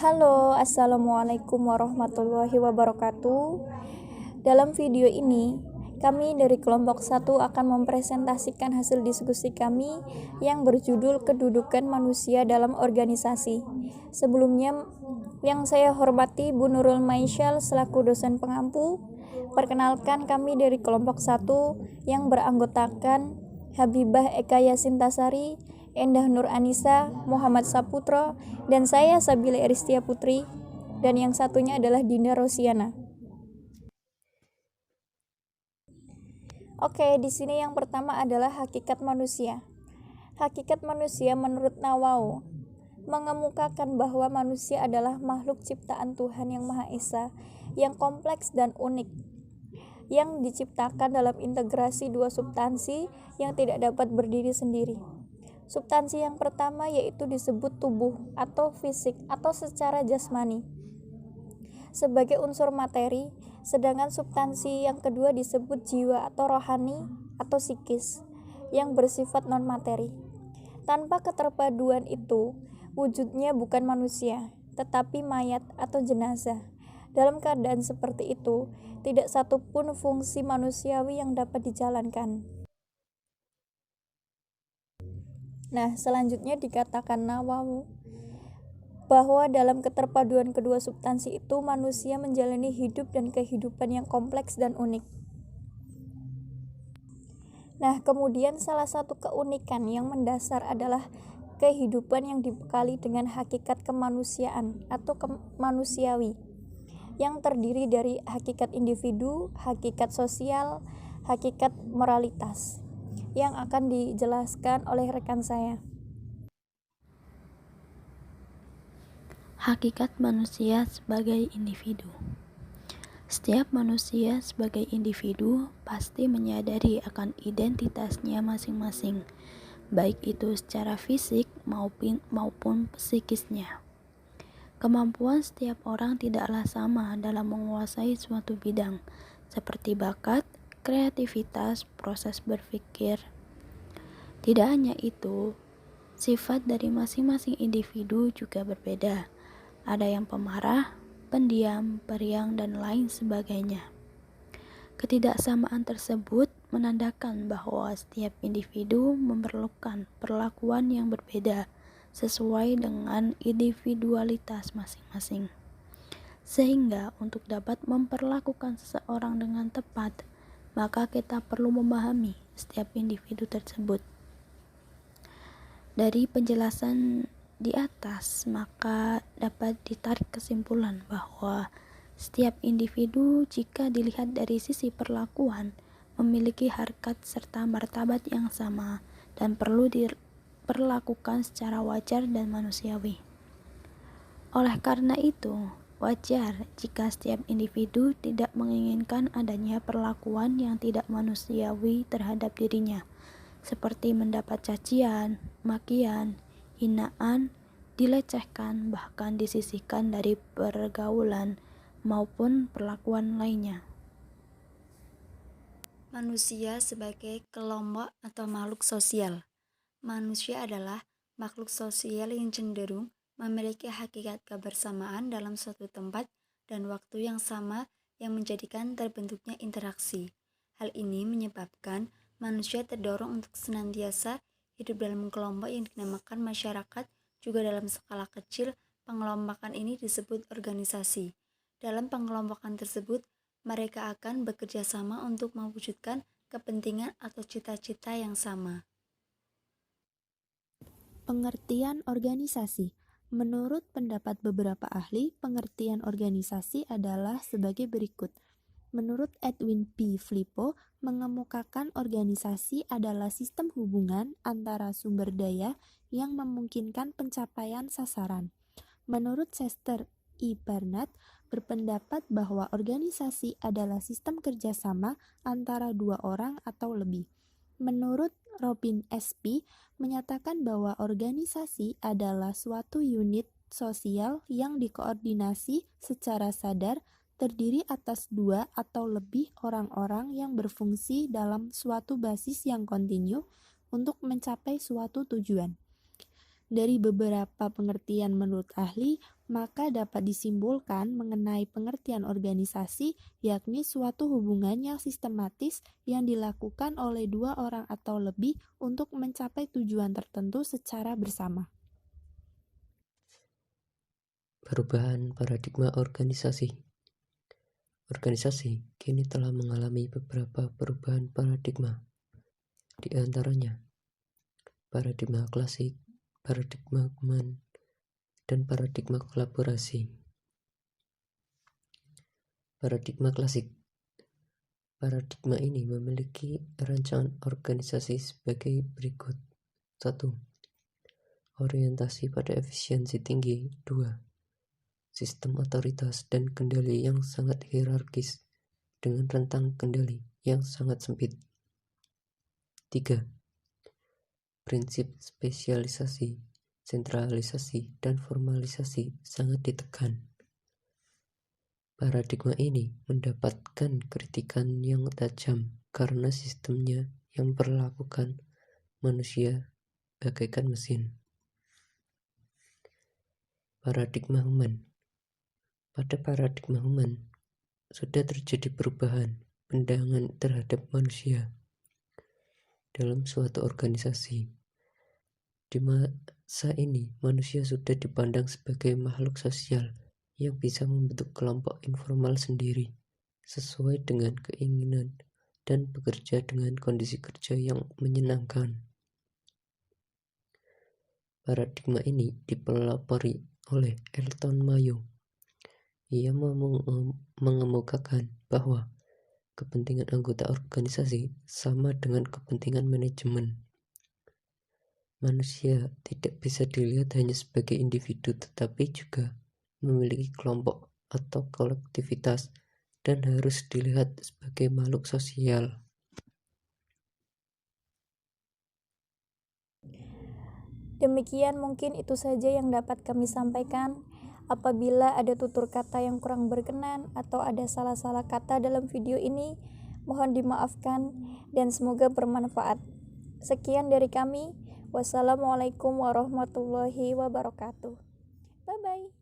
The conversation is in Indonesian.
Halo, assalamualaikum warahmatullahi wabarakatuh. Dalam video ini, kami dari kelompok 1 akan mempresentasikan hasil diskusi kami yang berjudul Kedudukan Manusia dalam Organisasi. Sebelumnya, yang saya hormati Bu Nurul Maisyal selaku dosen pengampu. Perkenalkan, kami dari kelompok 1 yang beranggotakan Habibah Eka Yasintasari, Endah Nur Anissa, Muhammad Saputro, dan saya Sabila Eristia Putri, dan yang satunya adalah Dinda Rosiana. Oke, di sini yang pertama adalah hakikat manusia. Hakikat manusia menurut Nawawi mengemukakan bahwa manusia adalah makhluk ciptaan Tuhan Yang Maha Esa yang kompleks dan unik, yang diciptakan dalam integrasi dua substansi yang tidak dapat berdiri sendiri. Substansi yang pertama yaitu disebut tubuh atau fisik atau secara jasmani sebagai unsur materi, sedangkan substansi yang kedua disebut jiwa atau rohani atau psikis yang bersifat non-materi. Tanpa keterpaduan itu, wujudnya bukan manusia, tetapi mayat atau jenazah. Dalam keadaan seperti itu, tidak satupun fungsi manusiawi yang dapat dijalankan. Nah, selanjutnya dikatakan Nawawi bahwa dalam keterpaduan kedua substansi itu manusia menjalani hidup dan kehidupan yang kompleks dan unik. Nah, kemudian salah satu keunikan yang mendasar adalah kehidupan yang dibekali dengan hakikat kemanusiaan atau manusiawi yang terdiri dari hakikat individu, hakikat sosial, hakikat moralitas yang akan dijelaskan oleh rekan saya. Hakikat manusia sebagai individu. Setiap manusia sebagai individu pasti menyadari akan identitasnya masing-masing, baik itu secara fisik maupun psikisnya. Kemampuan setiap orang tidaklah sama dalam menguasai suatu bidang, seperti bakat, kreativitas, proses berpikir. Tidak hanya itu, sifat dari masing-masing individu juga berbeda. Ada yang pemarah, pendiam, periang, dan lain sebagainya. Ketidaksamaan tersebut menandakan bahwa setiap individu memerlukan perlakuan yang berbeda sesuai dengan individualitas masing-masing. Sehingga untuk dapat memperlakukan seseorang dengan tepat, maka kita perlu memahami setiap individu tersebut. Dari penjelasan di atas, maka dapat ditarik kesimpulan bahwa setiap individu jika dilihat dari sisi perlakuan memiliki harkat serta martabat yang sama dan perlu diperlakukan secara wajar dan manusiawi. Oleh karena itu, wajar jika setiap individu tidak menginginkan adanya perlakuan yang tidak manusiawi terhadap dirinya, seperti mendapat cacian, makian, hinaan, dilecehkan, bahkan disisihkan dari pergaulan maupun perlakuan lainnya. Manusia sebagai kelompok atau makhluk sosial. Manusia adalah makhluk sosial yang cenderung memiliki hakikat kebersamaan dalam suatu tempat dan waktu yang sama yang menjadikan terbentuknya interaksi. Hal ini menyebabkan manusia terdorong untuk senantiasa hidup dalam kelompok yang dinamakan masyarakat. Juga dalam skala kecil, pengelompokan ini disebut organisasi. Dalam pengelompokan tersebut, mereka akan bekerja sama untuk mewujudkan kepentingan atau cita-cita yang sama. Pengertian organisasi. Menurut pendapat beberapa ahli, pengertian organisasi adalah sebagai berikut. Menurut Edwin P. Filippo, mengemukakan organisasi adalah sistem hubungan antara sumber daya yang memungkinkan pencapaian sasaran. Menurut Chester E. Barnett, berpendapat bahwa organisasi adalah sistem kerjasama antara dua orang atau lebih. Menurut Robin S.P., menyatakan bahwa organisasi adalah suatu unit sosial yang dikoordinasi secara sadar, terdiri atas dua atau lebih orang-orang yang berfungsi dalam suatu basis yang kontinu untuk mencapai suatu tujuan. Dari beberapa pengertian menurut ahli, maka dapat disimpulkan mengenai pengertian organisasi, yakni suatu hubungan yang sistematis yang dilakukan oleh dua orang atau lebih untuk mencapai tujuan tertentu secara bersama. Perubahan paradigma organisasi. Organisasi kini telah mengalami beberapa perubahan paradigma. Di antaranya, paradigma klasik, paradigma human, dan paradigma kolaborasi. Paradigma klasik. Paradigma ini memiliki rancangan organisasi sebagai berikut. 1. Orientasi pada efisiensi tinggi. 2. Sistem otoritas dan kendali yang sangat hierarkis dengan rentang kendali yang sangat sempit. 3. Prinsip spesialisasi, sentralisasi, dan formalisasi sangat ditekan. Paradigma ini mendapatkan kritikan yang tajam karena sistemnya yang memperlakukan manusia bagaikan mesin. Paradigma human. Pada paradigma human, sudah terjadi perubahan pandangan terhadap manusia dalam suatu organisasi. Di masa ini, manusia sudah dipandang sebagai makhluk sosial yang bisa membentuk kelompok informal sendiri sesuai dengan keinginan dan bekerja dengan kondisi kerja yang menyenangkan. Paradigma ini dipelopori oleh Elton Mayo. Ia mengemukakan bahwa kepentingan anggota organisasi sama dengan kepentingan manajemen. Manusia tidak bisa dilihat hanya sebagai individu, tetapi juga memiliki kelompok atau kolektivitas dan harus dilihat sebagai makhluk sosial. Demikian mungkin itu saja yang dapat kami sampaikan. Apabila ada tutur kata yang kurang berkenan atau ada salah-salah kata dalam video ini, mohon dimaafkan dan semoga bermanfaat. Sekian dari kami. Wassalamualaikum warahmatullahi wabarakatuh. Bye-bye.